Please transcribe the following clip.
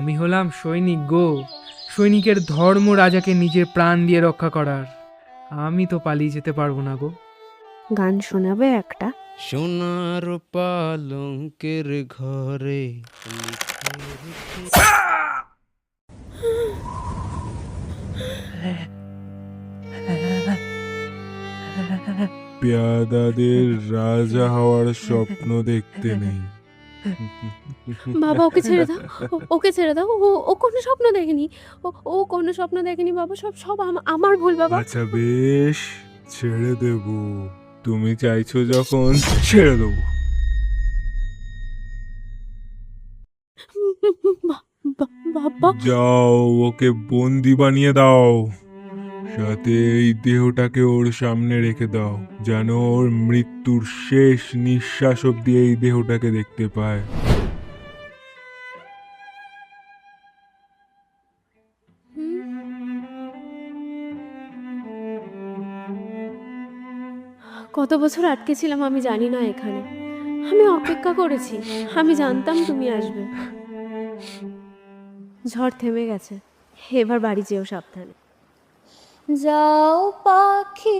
আমি হলাম সৈনিক গো। সৈনিকের ধর্ম রাজাকে নিজের প্রাণ দিয়ে রক্ষা করার। আমি তো পালিয়ে যেতে পারবো না গো। গান শোনাবে একটা? সোনার পালঙ্কের ঘরে পেয়াদাদের রাজা হওয়ার স্বপ্ন দেখতে নেই। বাবা ওকে ছেড়ে দাও, ওকে ছেড়ে দাও। ও কোনো স্বপ্ন দেখেনি। ও কোনো স্বপ্ন দেখেনি বাবা। সব সব আমার ভুল বাবা। আচ্ছা বেশ, ছেড়ে দেব। তুমি চাইছো যখন ছেড়ে দেবো। বাবা যাও, ওকে বন্দি বানিয়ে দাও। সাথে এই দেহটাকে ওর সামনে রেখে দাও, যেন ওর মৃত্যুর শেষ নিঃশ্বাস অব্দি এই দেহটাকে দেখতে পায়। কত বছর আটকে ছিলাম আমি জানি না এখানে। আমি অপেক্ষা করেছি, আমি জানতাম তুমি আসবে। ঝড় থেমে গেছে, এবার বাড়ি যেও সাবধানে। যাও পাখি।